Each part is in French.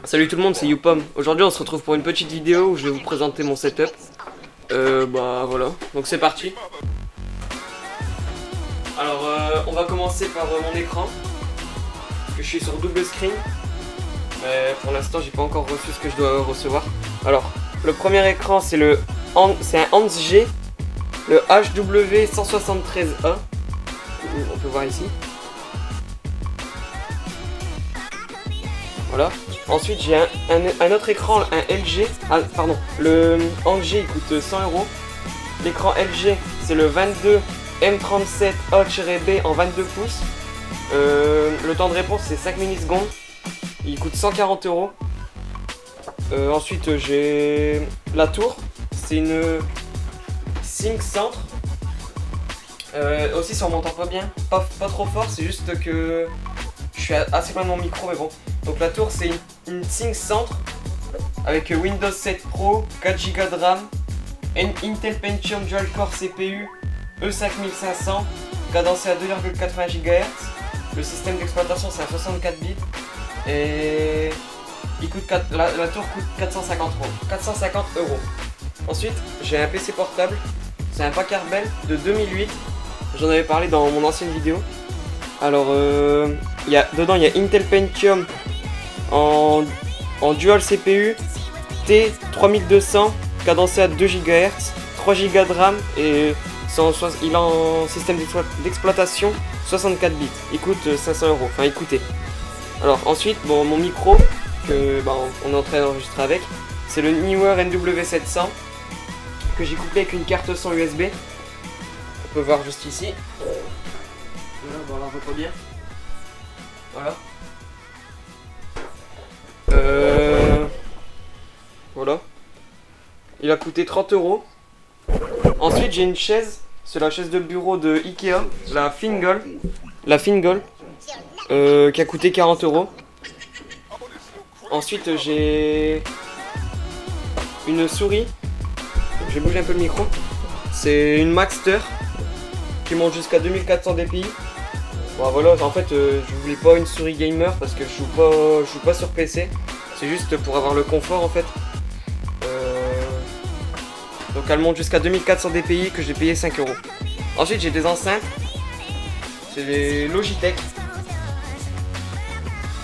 Salut tout le monde, c'est Youpom. Aujourd'hui on se retrouve pour une petite vidéo où je vais vous présenter mon setup. Bah voilà, donc c'est parti. Alors on va commencer par mon écran. Parce que je suis sur double screen. Mais pour l'instant j'ai pas encore reçu ce que je dois recevoir. Alors le premier écran c'est un Hans G, le HW173A. On peut voir ici. Voilà. Ensuite j'ai un autre écran, un LG. Ah pardon, le Hans G il coûte 100 €. L'écran LG c'est le 22 M37 A-B en 22 pouces. Le temps de réponse c'est 5 millisecondes. Il coûte 140 €. Ensuite j'ai la tour. C'est une Sync Centre. Aussi ça on m'entend pas bien. Pas trop fort, c'est juste que je suis assez loin de mon micro mais bon. Donc la tour c'est une Sync Centre avec Windows 7 Pro, 4 Go de RAM, Intel Pentium Dual Core CPU E5500, cadencé à 2,80 GHz. Le système d'exploitation c'est un 64 bits et la tour coûte 450 €. Ensuite j'ai un PC portable, c'est un Packard Bell de 2008. J'en avais parlé dans mon ancienne vidéo. Alors dedans il y a Intel Pentium en dual CPU T3200 cadencé à 2 GHz, 3 Go de RAM et il est en système d'exploitation 64 bits. Il coûte 500 €. Enfin il coûtait. Alors ensuite bon, mon micro que on est en train d'enregistrer avec, c'est le Neewer NW700 que j'ai couplé avec une carte son USB. On peut voir juste ici. Voilà, bon, là on voit pas bien. Voilà. Voilà. Il a coûté 30 €. Ensuite j'ai une chaise. C'est la chaise de bureau de Ikea, la Fingal. Qui a coûté 40 €. Ensuite j'ai une souris. Je vais bouger un peu le micro. C'est une Maxter qui monte jusqu'à 2400 dpi. Bon, voilà, en fait je voulais pas une souris gamer parce que je joue pas sur PC. C'est juste pour avoir le confort en fait. Donc elle monte jusqu'à 2400 dpi que j'ai payé 5 €. Ensuite j'ai des enceintes. C'est les Logitech.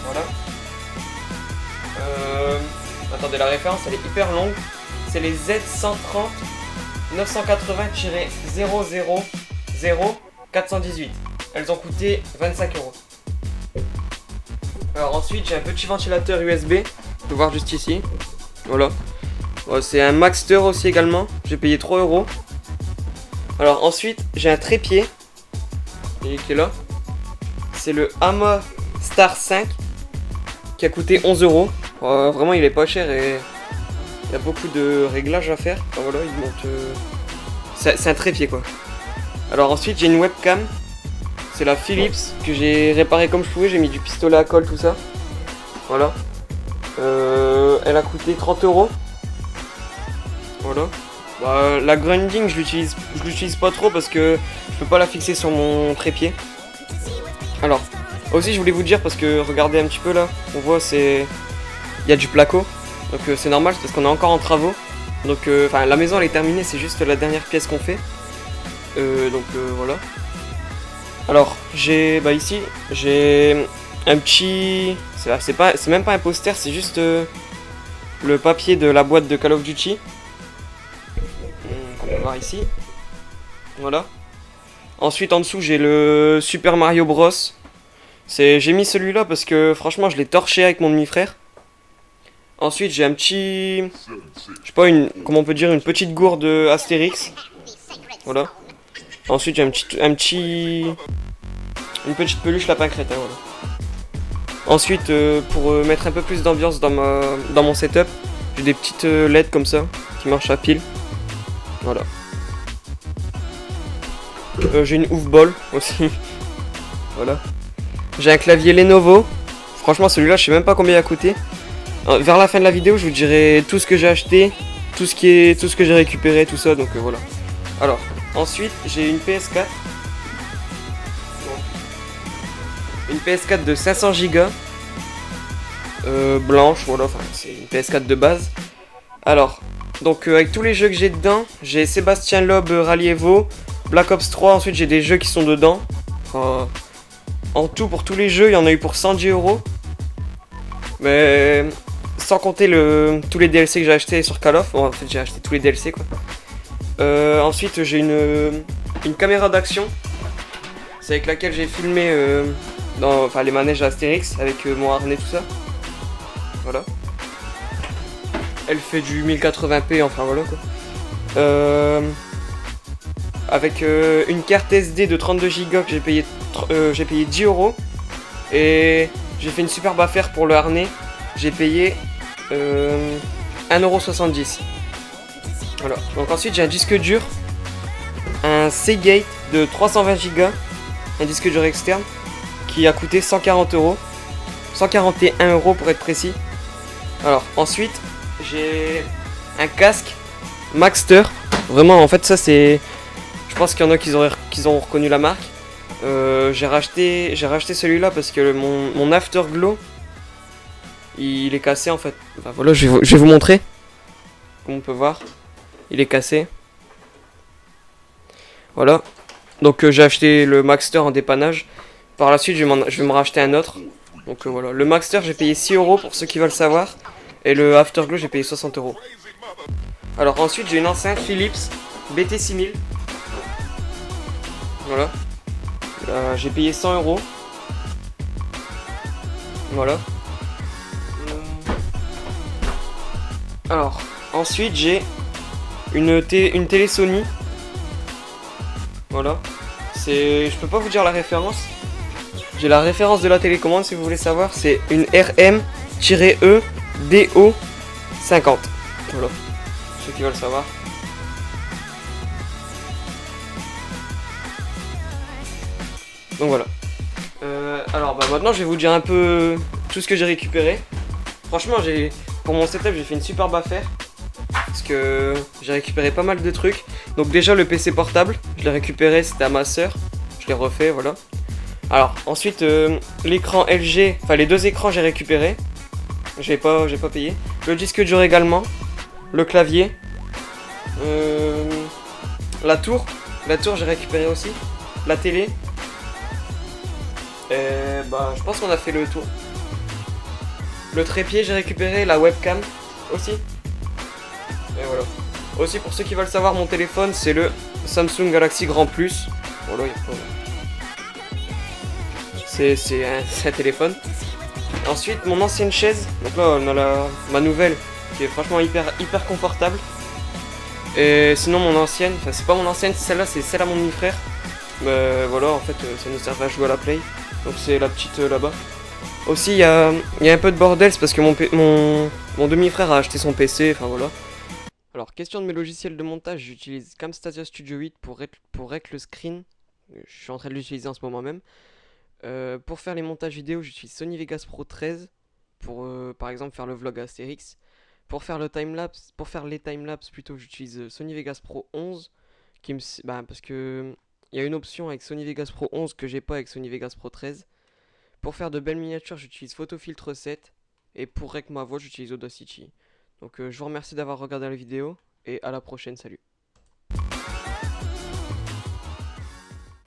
Voilà. Attendez, la référence elle est hyper longue. C'est les Z130 980-000418. Elles ont coûté 25 €. Alors ensuite j'ai un petit ventilateur USB. On peut voir juste ici. Voilà. C'est un Maxter aussi également. J'ai payé 3 €. Alors ensuite j'ai un trépied. Qui est là. C'est le Hama Star 5 qui a coûté 11 €. Vraiment il est pas cher et il y a beaucoup de réglages à faire. Enfin, voilà, il monte. C'est un trépied quoi. Alors ensuite j'ai une webcam. C'est la Philips que j'ai réparée comme je pouvais. J'ai mis du pistolet à colle tout ça. Voilà. Elle a coûté 30 €. Voilà. La grounding je l'utilise pas trop parce que je peux pas la fixer sur mon trépied. Alors aussi je voulais vous dire parce que regardez un petit peu là. On voit il y a du placo. Donc c'est normal parce qu'on est encore en travaux. Donc la maison elle est terminée, c'est juste la dernière pièce qu'on fait. Voilà. Alors ici j'ai un petit. C'est même pas un poster, c'est juste le papier de la boîte de Call of Duty. On peut voir ici. Voilà. Ensuite en dessous j'ai le Super Mario Bros. J'ai mis celui-là parce que franchement je l'ai torché avec mon demi-frère. Ensuite j'ai un petit, je sais pas, comment on peut dire, une petite gourde Astérix. Voilà. Ensuite j'ai une petite peluche lapin crétin. Voilà. Ensuite pour mettre un peu plus d'ambiance dans mon setup, j'ai des petites LED comme ça qui marchent à pile. Voilà. J'ai une ouf-ball aussi. Voilà. J'ai un clavier Lenovo. Franchement celui-là je sais même pas combien il a coûté. Vers la fin de la vidéo je vous dirai tout ce que j'ai acheté, tout ce que j'ai récupéré, tout ça, donc voilà. Alors Ensuite, j'ai une PS4. Une PS4 de 500 Go. Blanche, voilà, enfin c'est une PS4 de base. Alors, donc avec tous les jeux que j'ai dedans, j'ai Sébastien Loeb Rally Evo, Black Ops 3, ensuite j'ai des jeux qui sont dedans. Enfin, en tout pour tous les jeux, il y en a eu pour 110 €. Mais sans compter tous les DLC que j'ai acheté sur Call of. Bon, en fait j'ai acheté tous les DLC quoi. Ensuite j'ai une caméra d'action. C'est avec laquelle j'ai filmé les manèges Astérix avec mon harnais tout ça. Voilà. Elle fait du 1080p, enfin voilà quoi. Avec une carte SD de 32 Go que j'ai payé 10 €. Et j'ai fait une superbe affaire pour le harnais. J'ai payé 1,70 €. Voilà. Donc ensuite j'ai un disque dur. Un Seagate de 320 Go. Un disque dur externe. Qui a coûté 140 €. 141 € pour être précis. Alors ensuite j'ai un casque Maxter. Vraiment en fait ça c'est... Je pense qu'il y en a qui ont reconnu la marque. J'ai racheté celui-là parce que mon Afterglow il est cassé en fait. Enfin, voilà, je vais vous montrer. Comme on peut voir, il est cassé. Voilà. Donc j'ai acheté le Maxter en dépannage. Par la suite je vais me racheter un autre. Donc voilà, le Maxter j'ai payé 6 € pour ceux qui veulent savoir. Et le Afterglow j'ai payé 60 €. Alors ensuite j'ai une enceinte Philips BT6000. Voilà. J'ai payé 100 €. Voilà. Alors ensuite j'ai une télé Sony. Voilà. Je peux pas vous dire la référence. J'ai la référence de la télécommande si vous voulez savoir. C'est une RM-E DO50. Voilà. Ceux qui veulent savoir. Donc voilà. Alors maintenant je vais vous dire un peu tout ce que j'ai récupéré. Franchement pour mon setup j'ai fait une superbe affaire. Parce que j'ai récupéré pas mal de trucs. Donc déjà le PC portable, je l'ai récupéré, c'était à ma soeur. Je l'ai refait, voilà. Alors ensuite l'écran LG, enfin les deux écrans j'ai récupéré. J'ai pas payé. Le disque dur également. Le clavier. La tour j'ai récupéré aussi. La télé. Et je pense qu'on a fait le tour. Le trépied j'ai récupéré, la webcam aussi. Et voilà. Aussi pour ceux qui veulent savoir mon téléphone, c'est le Samsung Galaxy Grand Plus. Voilà, c'est un téléphone. Ensuite mon ancienne chaise. Donc là on a ma nouvelle qui est franchement hyper confortable. Et sinon mon ancienne, enfin c'est pas mon ancienne, celle-là c'est celle à mon demi-frère. Mais voilà en fait ça nous sert à jouer à la play. Donc c'est la petite là-bas. Aussi il y a un peu de bordel, c'est parce que mon demi-frère a acheté son PC, enfin voilà. Alors question de mes logiciels de montage, j'utilise Camtasia Studio 8 pour rec le screen. Je suis en train de l'utiliser en ce moment même. Pour faire les montages vidéo, j'utilise Sony Vegas Pro 13 pour par exemple faire le vlog Astérix. Pour faire les timelapse plutôt, j'utilise Sony Vegas Pro 11 parce que il y a une option avec Sony Vegas Pro 11 que j'ai pas avec Sony Vegas Pro 13. Pour faire de belles miniatures, j'utilise Photofiltre 7 et pour rec ma voix, j'utilise Audacity. Donc je vous remercie d'avoir regardé la vidéo et à la prochaine, salut.